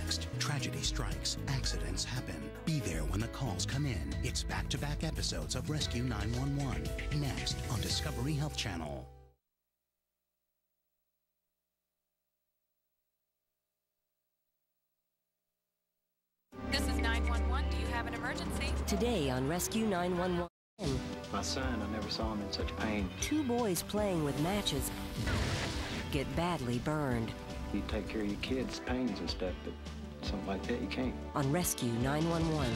Next, tragedy strikes, accidents happen. Be there when the calls come in. It's back-to-back episodes of Rescue 911. Next on Discovery Health Channel. This is 911. Do you have an emergency? Today on Rescue 911. My son, I never saw him in such pain. Two boys playing with matches get badly burned. You take care of your kids' pains and stuff, but something like that, you can't. On Rescue 911.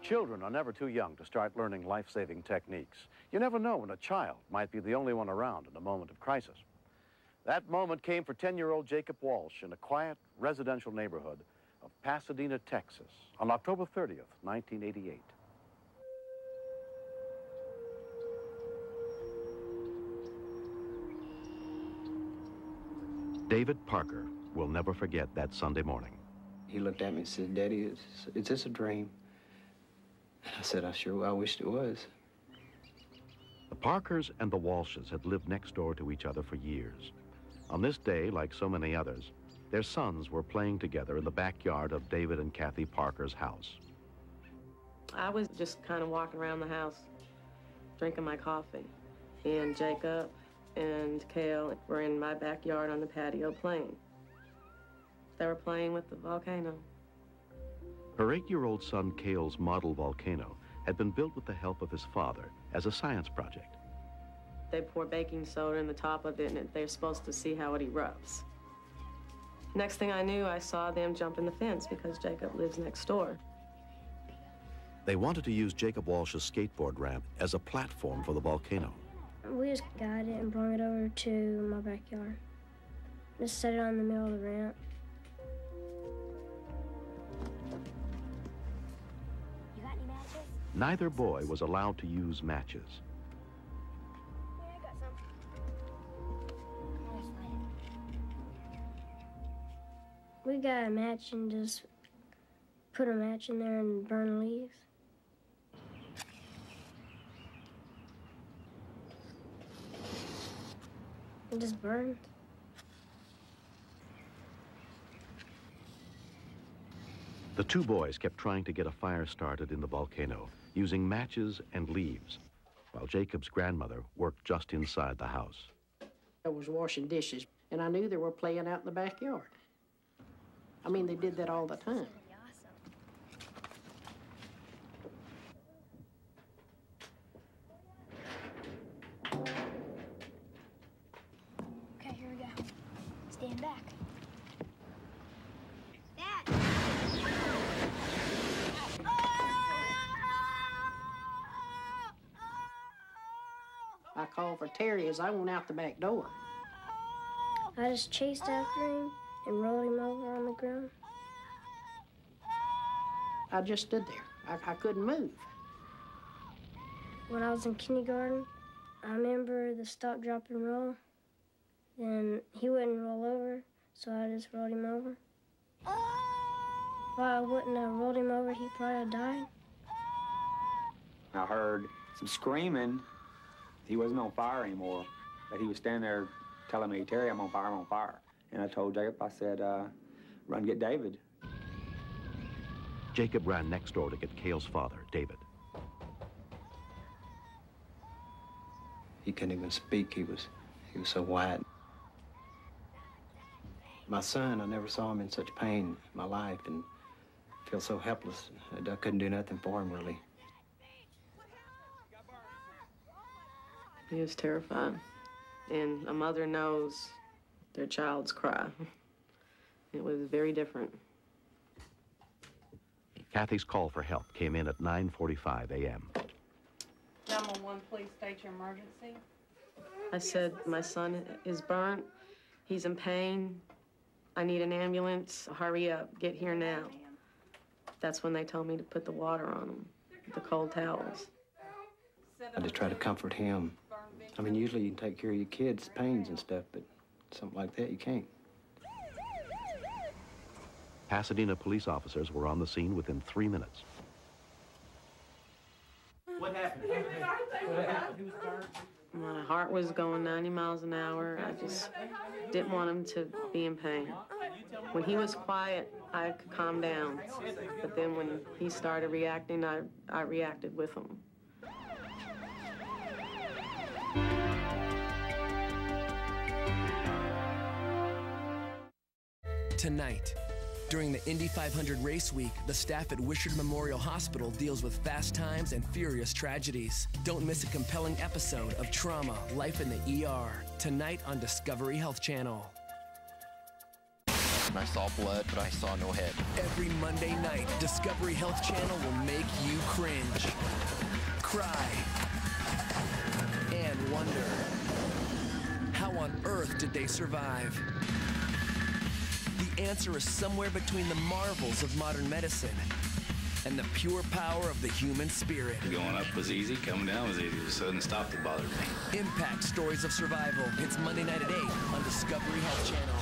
Children are never too young to start learning life-saving techniques. You never know when a child might be the only one around in a moment of crisis. That moment came for 10-year-old Jacob Walsh in a quiet residential neighborhood of Pasadena, Texas, on October 30th, 1988. David Parker will never forget that Sunday morning. He looked at me and said, "Daddy, is this a dream?" I said, I wished it was. The Parkers and the Walshes had lived next door to each other for years. On this day, like so many others, their sons were playing together in the backyard of David and Kathy Parker's house. I was just kind of walking around the house, drinking my coffee. And Jacob and Cale were in my backyard on the patio playing. They were playing with the Volcano. Her 8-year-old son, Cale's model Volcano, had been built with the help of his father as a science project. They pour baking soda in the top of it, and they're supposed to see how it erupts. Next thing I knew, I saw them jumping the fence because Jacob lives next door. They wanted to use Jacob Walsh's skateboard ramp as a platform for the volcano. We just got it and brought it over to my backyard. Just set it on the middle of the ramp. You got any matches? Neither boy was allowed to use matches. Yeah, I got some. Nice light. We got a match and just put a match in there and burn leaves. It just burned. The two boys kept trying to get a fire started in the volcano using matches and leaves, while Jacob's grandmother worked just inside the house. I was washing dishes, and I knew they were playing out in the backyard. I mean, they did that all the time. Okay, here we go. Stand back. Dad! I called for Terry as I went out the back door. I just chased after him and rolled him over on the ground. I just stood there. I couldn't move. When I was in kindergarten, I remember the stop, drop, and roll. Then he wouldn't roll over, so I just rolled him over. If I wouldn't have rolled him over, he probably would have died. I heard some screaming. He wasn't on fire anymore, but he was standing there telling me, "Terry, I'm on fire, I'm on fire." And I told Jacob, I said, run get David. Jacob ran next door to get Cale's father, David. He couldn't even speak. He was so white. My son, I never saw him in such pain in my life, and I feel so helpless. I couldn't do nothing for him, really. He was terrified. And a mother knows their child's cry. It was very different. Kathy's call for help came in at 9:45 a.m. 911, please state your emergency. I said, my son is burnt. He's in pain. I need an ambulance. Hurry up, get here now. That's when they told me to put the water on him. the cold towels. I just try to comfort him. I mean, usually you can take care of your kids' pains and stuff, but something like that, you can't. Pasadena police officers were on the scene within 3 minutes. What happened? What happened? My heart was going 90 miles an hour. I just didn't want him to be in pain. When he was quiet, I could calm down. But then when he started reacting, I reacted with him. Tonight, during the Indy 500 race week, the staff at Wishart Memorial Hospital deals with fast times and furious tragedies. Don't miss a compelling episode of Trauma, Life in the ER, tonight on Discovery Health Channel. I saw blood, but I saw no head. Every Monday night, Discovery Health Channel will make you cringe, cry, and wonder, how on earth did they survive? The answer is somewhere between the marvels of modern medicine and the pure power of the human spirit. Going up was easy, coming down was easy. It was a sudden stop that bothered me. Impact Stories of Survival. It's Monday night at 8 on Discovery Health Channel.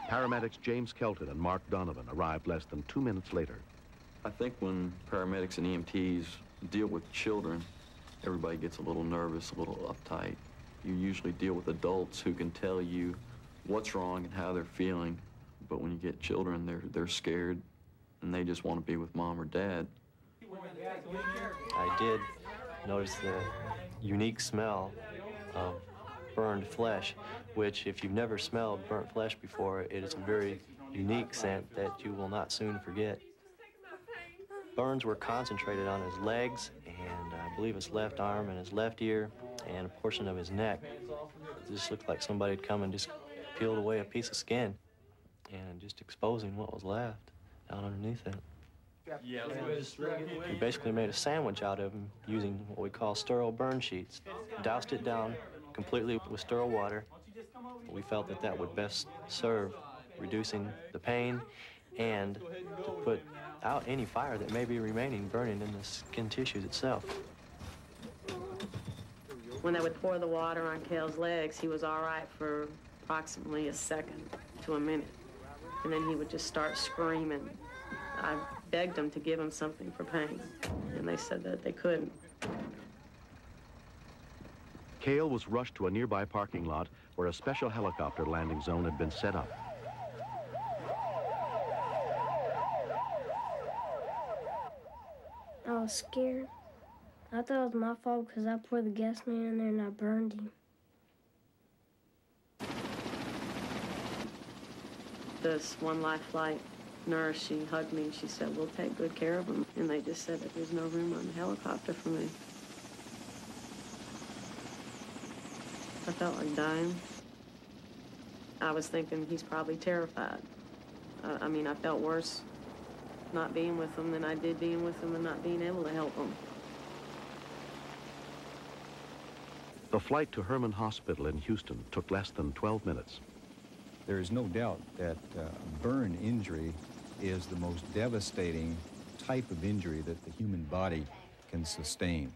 Paramedics James Kelton and Mark Donovan arrived less than 2 minutes later. I think when paramedics and EMTs deal with children, everybody gets a little nervous, a little uptight. You usually deal with adults who can tell you what's wrong and how they're feeling. But when you get children, they're scared and they just want to be with mom or dad. I did notice the unique smell of burned flesh, which if you've never smelled burnt flesh before, it is a very unique scent that you will not soon forget. Burns were concentrated on his legs and I believe his left arm and his left ear and a portion of his neck. It just looked like somebody had come and just peeled away a piece of skin and just exposing what was left down underneath it. We basically made a sandwich out of him using what we call sterile burn sheets. Doused it down completely with sterile water. We felt that that would best serve reducing the pain and to put out any fire that may be remaining burning in the skin tissues itself. When they would pour the water on Cale's legs, he was all right for approximately a second to a minute. And then he would just start screaming. I begged them to give him something for pain, and they said that they couldn't. Cale was rushed to a nearby parking lot where a special helicopter landing zone had been set up. I was scared. I thought it was my fault because I poured the gasoline in there and I burned him. This One Life Flight nurse, she hugged me and she said, "We'll take good care of him." And they just said that there's no room on the helicopter for me. I felt like dying. I was thinking he's probably terrified. I mean, I felt worse not being with him than I did being with him and not being able to help him. The flight to Herman Hospital in Houston took less than 12 minutes. There is no doubt that burn injury is the most devastating type of injury that the human body can sustain.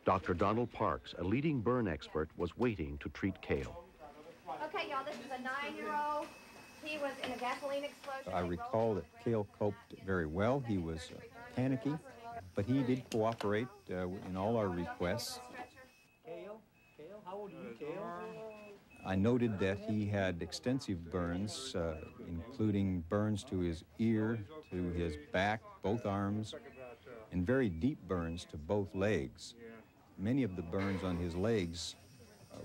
Dr. Donald Parks, a leading burn expert, was waiting to treat Cale. Okay, y'all, this is a 9-year-old. He was in a gasoline explosion. I recall that Cale coped very well. He was panicky, but he did cooperate in all our requests. Cale, how old are you, Cale? I noted that he had extensive burns, including burns to his ear, to his back, both arms, and very deep burns to both legs. Many of the burns on his legs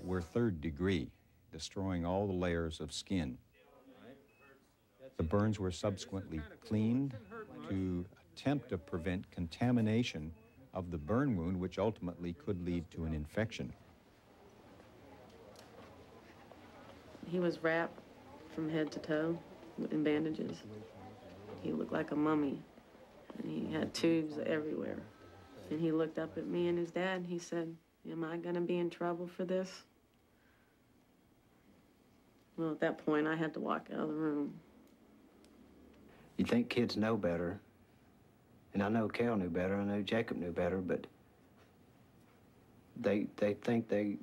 were third degree, destroying all the layers of skin. The burns were subsequently cleaned to attempt to prevent contamination of the burn wound, which ultimately could lead to an infection. He was wrapped from head to toe in bandages. He looked like a mummy, and he had tubes everywhere. And he looked up at me and his dad, and he said, "Am I gonna be in trouble for this?" Well, at that point, I had to walk out of the room. You think kids know better, and I know Cal knew better, I know Jacob knew better, but they think they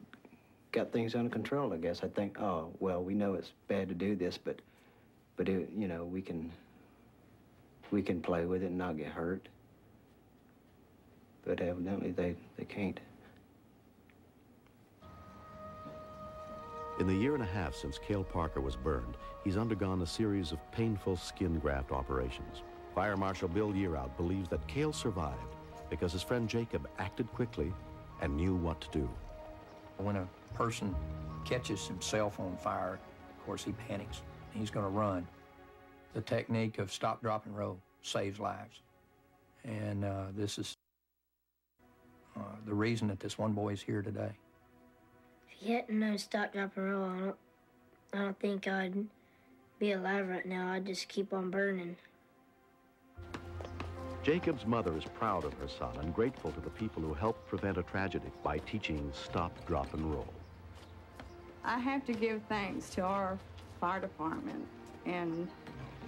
got things under control, I guess. I think, oh, well, we know it's bad to do this, but it, you know, we can play with it and not get hurt. But evidently they can't. In the year and a half since Cale Parker was burned, he's undergone a series of painful skin graft operations. Fire Marshal Bill Yearout believes that Cale survived because his friend Jacob acted quickly and knew what to do. When a person catches himself on fire, of course he panics. He's going to run. The technique of stop, drop, and roll saves lives. And this is the reason that this one boy is here today. If you hadn't known stop, drop, and roll, I don't think I'd be alive right now. I'd just keep on burning. Jacob's mother is proud of her son and grateful to the people who helped prevent a tragedy by teaching stop, drop, and roll. I have to give thanks to our fire department and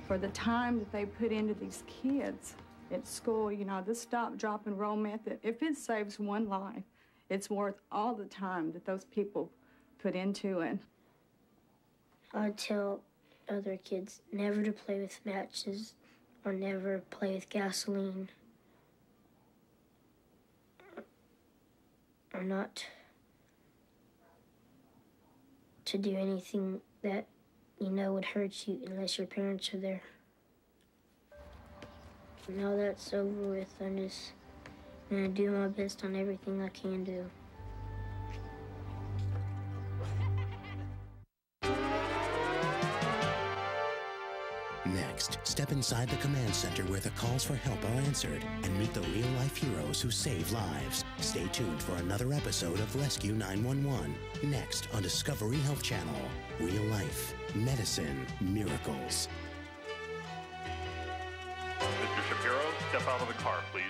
for the time that they put into these kids at school. You know, this stop, drop, and roll method, if it saves one life, it's worth all the time that those people put into it. I'd tell other kids never to play with matches or never play with gasoline. Or not to do anything that you know would hurt you unless your parents are there. Now that's over with, I'm just gonna do my best on everything I can do. Next, step inside the command center where the calls for help are answered and meet the real-life heroes who save lives. Stay tuned for another episode of Rescue 911. Next on Discovery Health Channel. Real life, medicine, miracles. Mr. Shapiro, step out of the car, please.